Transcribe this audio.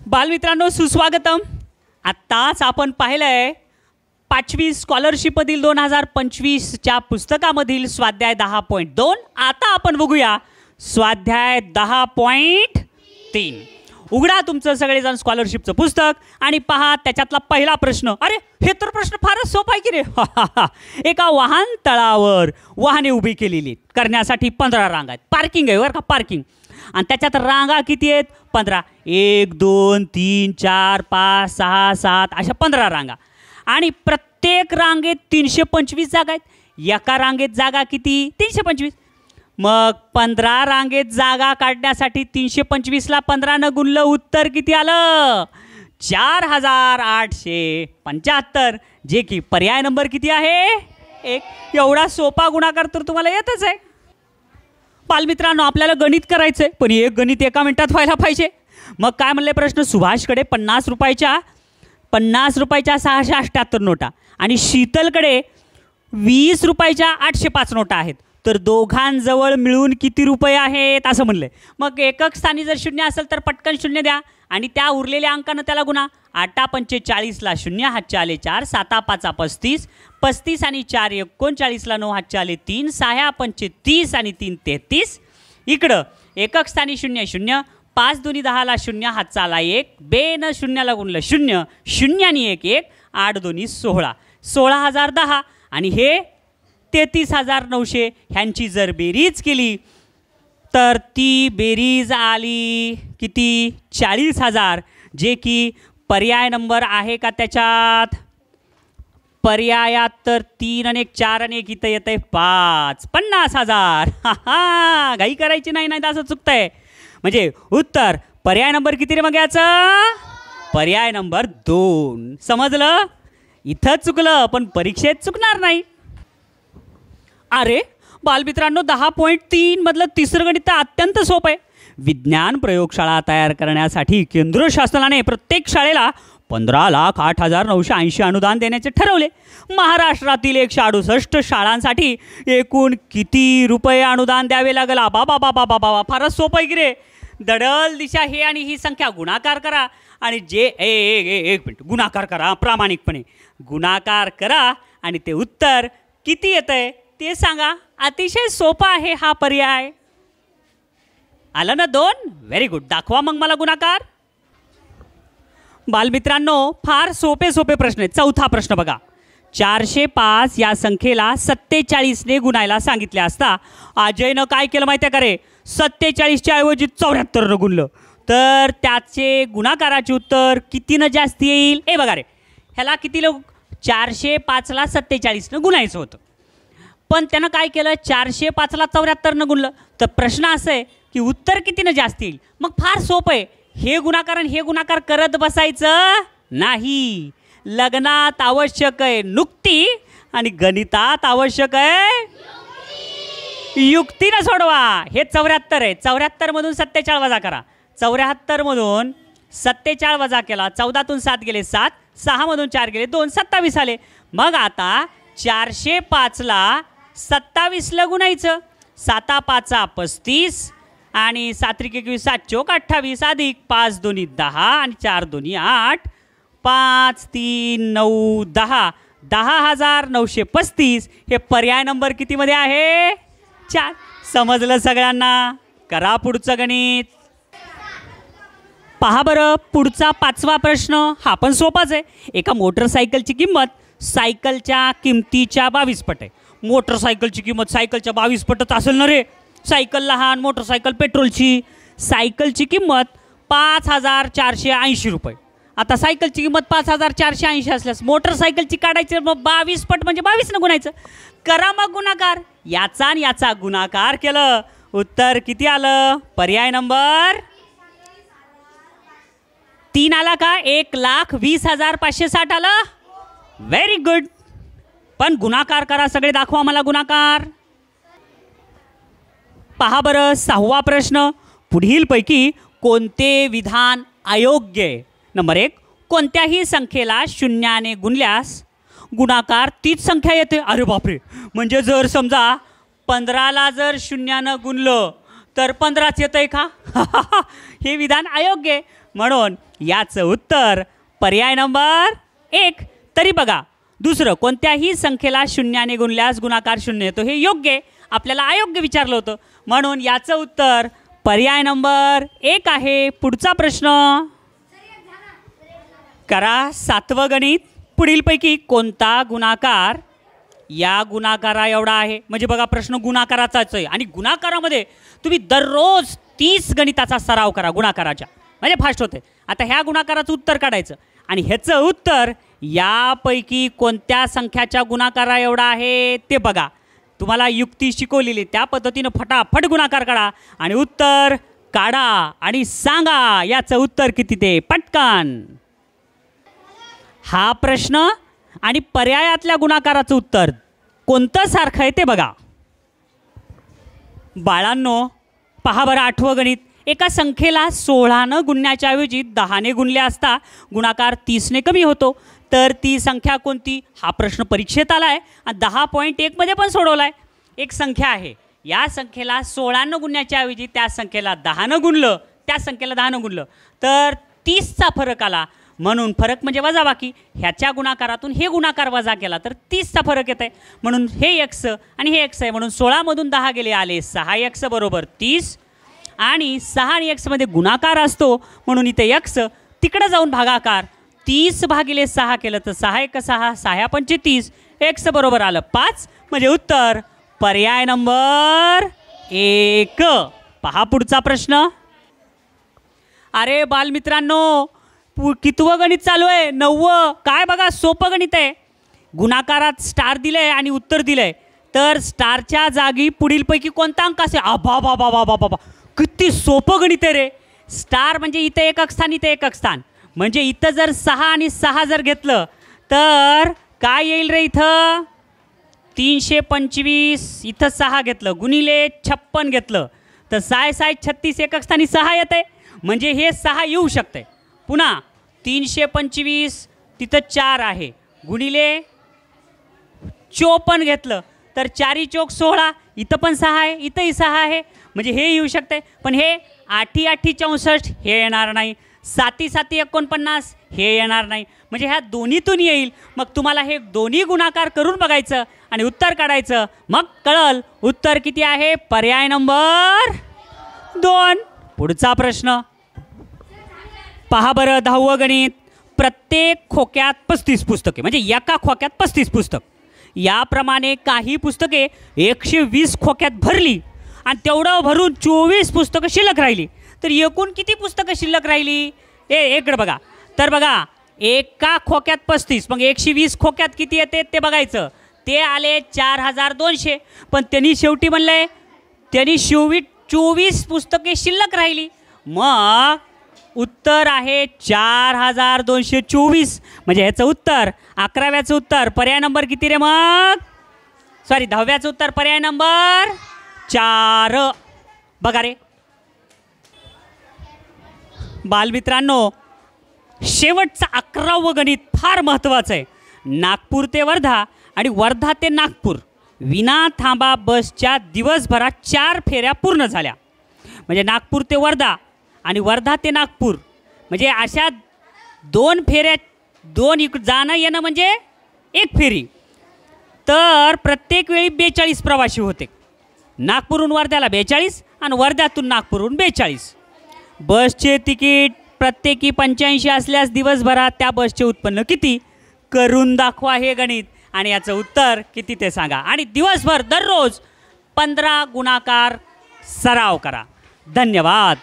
बालमित्रांनो सुस्वागतम. आत्ताच आपण पाहिलंय 5वी स्कॉलरशिपमधील 2025च्या पुस्तकामधील स्वाध्याय 10.2. आता आपण बघूया स्वाध्याय 10.3. उघडा तुमचं सगळेजण स्कॉलरशिपचं पुस्तक आणि पहा त्याच्यातला पहिला प्रश्न. अरे हे तर प्रश्न फारच सोपा आहे की रे. एका वाहन तळावर वाहने उभी केलेली करण्यासाठी 15 रांगा आहेत. पार्किंग आहे बरं का, पार्किंग. आणि त्याच्यात रांगा किती आहेत? 15. 1 2 3 4 5 6 7 अशा 15 रांगा. आणि प्रत्येक रांगेत 325 जागा आहेत. एका रांगेत जागा किती? 325. मग 15 रांगेत जागा काढण्यासाठी 325ला 15 न गुणलं उत्तर किती आलं? 4875, जे की पर्याय नंबर किती आहे? 1. एवढा सोपा गुणाकार तर तुम्हाला येतच आहे. बालमित्रांनो आपल्याला गणित करायचं आहे, पण एक गणित एका मिनिटात व्हायला पाहिजे. मग काय म्हणले प्रश्न? सुभाषकडे 50 रुपयाच्या 678 नोटा आणि शीतलकडे 20 रुपयाच्या 805 नोटा आहेत. तर दोघांजवळ मिळून किती रुपये आहेत असं म्हणले. मग एकक स्थानी जर 0 असेल तर पटकन 0 द्या आणि त्या उरलेल्या अंकानं त्याला गुणा. 8 पंचे 40ला 0, हातचे आले 4, 7 5 35, 35 आणि 4 39ला 9, हातचे आले 3, 6 पंचे 30 आणि 3 33. इकडं एकक स्थानी 0 0, 5 2 10ला 0, हातचा आला 1, 2 न 0ला गुणलं 0, 0 आणि 1 1, 8 2 16, 16,010 आणि हे 33,900. ह्यांची जर बेरीज केली तर ती बेरीज आली किती? 40,000, जे की पर्याय नंबर आहे का त्याच्यात? पर्यायात तर 3 आणि 1 4 आणि 1 इथं येतं आहे 5. 50,000. हा घाई करायची नाही, नाही तर असं चुकतंय. म्हणजे उत्तर पर्याय नंबर किती रे मग याचं? पर्याय नंबर 2. समजलं? इथं चुकलं पण परीक्षेत चुकणार नाही. अरे बालमित्रांनो 10.3 मधलं तिसरं गणित तर अत्यंत सोपं आहे. विज्ञान प्रयोगशाळा तयार करण्यासाठी केंद्र शासनाने प्रत्येक शाळेला 15,08,980 अनुदान देण्याचे ठरवले. महाराष्ट्रातील 168 शाळांसाठी एकूण किती रुपये अनुदान द्यावे लागेल? बाबा बाबा बाबा फारच सोपं आहे की रे. दडल दिशा हे आणि ही संख्या गुणाकार करा आणि जे एक मिनिट गुणाकार करा, प्रामाणिकपणे गुणाकार करा आणि ते उत्तर किती येतं आहे ते सांगा. अतिशय सोपा आहे हा पर्याय. आलं ना 2? Very good. दाखवा मग मला गुणाकार. बालमित्रांनो फार सोपे सोपे प्रश्न आहेत. चौथा प्रश्न बघा. 405 या संख्येला 47ने गुणायला सांगितले असता अजयनं काय केलं माहिती आहे का रे? 47च्या ऐवजी 74 गुणलं. तर त्याचे गुणाकाराचे उत्तर कितीनं जास्त येईल? हे बघा रे, ह्याला किती 405ला 47नं गुणायचं होतं, पण त्यानं काय केलं? 405ला 74नं गुणलं. तर प्रश्न असं आहे की उत्तर कितीनं जास्त येईल? मग फार सोपं आहे. हे गुणाकार आणि हे गुणाकार करत बसायचं नाही. लग्नात आवश्यक आहे नुक्ती आणि गणितात आवश्यक आहे युक्तीनं सोडवा. हे 74 आहे. 74 मधून 47 वजा करा. 74 मधून 47 वजा केला. 14तून 7 गेले 7, 6 मधून 4 गेले 2, 27 आले. मग आता 405ला 27ला गुणायचं. 7 5 35 आणि 7 21 7 चौक 28 अधिक 5 2 10 आणि 4 2 8, 5 3 9 10, 10,935. हे पर्याय नंबर कितीमध्ये आहे? 4. समजलं सगळ्यांना? करा पुढचं गणित. पहा बरं पुढचा 5वा प्रश्न. हा पण सोपाच आहे. एका मोटरसायकलची किंमत सायकलच्या किमतीच्या 22 पट आहे. मोटरसायकलची किंमत सायकलच्या 22 पटच असेल ना रे. सायकल लहान, मोटरसायकल पेट्रोलची. सायकलची किंमत 5,480 रुपये. आता सायकलची किंमत 5,480 असल्यास मोटरसायकलची काढायची मग 22 पट म्हणजे 22 गुणायचं. करा मग गुणाकार. याचा आणि याचा गुणाकार केलं उत्तर किती आलं? पर्याय नंबर 3 आला का? 1,20,560 आलं. Very good. पण गुणाकार करा सगळे. दाखवा मला गुणाकार. पहा बरं 6वा प्रश्न. पुढीलपैकी कोणते विधान अयोग्य आहे? नंबर 1, कोणत्याही संख्येला 0ने गुणल्यास गुणाकार तीच संख्या येते. अरे बापरे, म्हणजे जर समजा 15ला जर 0ने गुणलं तर 15च येतं आहे का? हे विधान अयोग्य आहे. म्हणून याचं उत्तर पर्याय नंबर 1. तरी बघा दुसरं, कोणत्याही संख्येला शून्याने गुणल्यास गुणाकार शून्य येतो, हे योग्य आहे. आपल्याला अयोग्य विचारलं होतं, म्हणून याचं उत्तर पर्याय नंबर 1 आहे. पुढचा प्रश्न करा. 7वं गणित. पुढीलपैकी कोणता गुणाकार या गुणाकारा एवढा आहे? म्हणजे बघा प्रश्न गुणाकाराचाच आहे आणि गुणाकारामध्ये तुम्ही दररोज 30 गणिताचा सराव करा गुणाकाराच्या, म्हणजे फास्ट होते. आता ह्या गुणाकाराचं उत्तर काढायचं आणि ह्याचं उत्तर यापैकी कोणत्या संख्याच्या गुणाकारा एवढा आहे ते बघा. तुम्हाला युक्ती शिकवलेली त्या पद्धतीनं फटाफट गुणाकार काढा आणि उत्तर काढा आणि सांगा याचं उत्तर किती ते पटकन. हा प्रश्न आणि पर्यायातल्या गुणाकाराचं उत्तर कोणतं सारखं आहे ते बघा. बाळांनो पहा बरं 8वं गणित. एका संख्येला 16ने गुणण्याच्या ऐवजी 10ने गुणले असता गुणाकार 30ने कमी होतो, तर ती संख्या कोणती? हा प्रश्न परीक्षेत आला आहे आणि 10.1 मध्ये पण सोडवला आहे. एक संख्या आहे, या संख्येला 16ने गुणण्याच्या ऐवजी त्या संख्येला 10ने गुणलं, त्या संख्येला 10ने गुणलं तर 30चा फरक आला, म्हणून फरक म्हणजे वजाबाकी. ह्याच्या गुणाकारातून हे गुणाकार वजा केला तर 30चा फरक येत आहे, म्हणून हे x आणि हे x आहे, म्हणून 16मधून 10 गेले आले 6x बरोबर 30 आणि 6 आणि x मध्ये गुणाकार असतो, म्हणून इथे x तिकडे जाऊन भागाकार 30 भागिले 6 केलं तर 6 1 6 6 पंचे 30, x बरोबर आलं 5, म्हणजे उत्तर पर्याय नंबर 1. पहा पुढचा प्रश्न. अरे बालमित्रांनो कितवं गणित चालू आहे? 9वं. काय बघा सोपं गणित आहे. गुणाकारात स्टार दिलंय आणि उत्तर दिलंय, तर स्टारच्या जागी पुढीलपैकी कोणता अंक असेल? आबा बाबा बाबा बाबा किती सोपं गणित आहे रे. स्टार म्हणजे इथे एकक स्थान, इथे एकक स्थान, म्हणजे इथं जर 6 आणि 6 जर घेतलं तर काय येईल रे? इथं 325, इथं 6 घेतलं गुणिले 56 घेतलं तर 6 6 36, एकक स्थानी 6 येते, म्हणजे हे 6 येऊ शकते. पुन्हा 325 तिथं 4 आहे गुणिले 54 घेतलं तर 4 चौक 16, इथं पण 6 आहे, इथंही 6 आहे, म्हणजे हे येऊ शकते. पण हे 8 8 64 हे येणार नाही, 7 7 49 हे येणार नाही, म्हणजे ह्या दोन्हीतून येईल. मग तुम्हाला हे दोन्ही गुणाकार करून बघायचं आणि उत्तर काढायचं, मग कळल उत्तर किती आहे. पर्याय नंबर 2. पुढचा प्रश्न पहा बरं. 10वं गणित. प्रत्येक खोक्यात 35 पुस्तके, म्हणजे एका खोक्यात 35 पुस्तक. याप्रमाणे काही पुस्तके 120 खोक्यात भरली आणि तेवढं भरून 24 पुस्तकं शिल्लक राहिली, तर एकूण किती पुस्तकं शिल्लक राहिली? इकडे बघा. तर बघा एका खोक्यात 35, मग 120 खोक्यात किती येते ते बघायचं. ते आले 4200, पण त्यांनी शेवटी म्हणलंय त्यांनी 24 पुस्तके शिल्लक राहिली, मग उत्तर आहे 4224. म्हणजे ह्याचं उत्तर 11व्याचं उत्तर पर्याय नंबर किती रे? मग सॉरी 10व्याचं उत्तर पर्याय नंबर 4. बघा रे बालमित्रांनो, शेवटचं 11वं गणित फार महत्त्वाचं आहे. नागपूर ते वर्धा आणि वर्धा ते नागपूर विना थांबा बसच्या दिवसभरात 4 फेऱ्या पूर्ण झाल्या. म्हणजे नागपूर ते वर्धा आणि वर्धा ते नागपूर, म्हणजे अशा 2 फेऱ्या, 2 जाणं येणं म्हणजे 1 फेरी, तर प्रत्येक वेळी 42 प्रवासी होते. नागपूरहून वर्ध्याला 42 आणि वर्ध्यातून नागपूरहून 42. बसचे तिकीट प्रत्येकी 85 असल्यास दिवसभरात त्या बसचे उत्पन्न किती? करून दाखवा हे गणित आणि याचं उत्तर किती ते सांगा. आणि दिवसभर दररोज 15 गुणाकार सराव करा. धन्यवाद.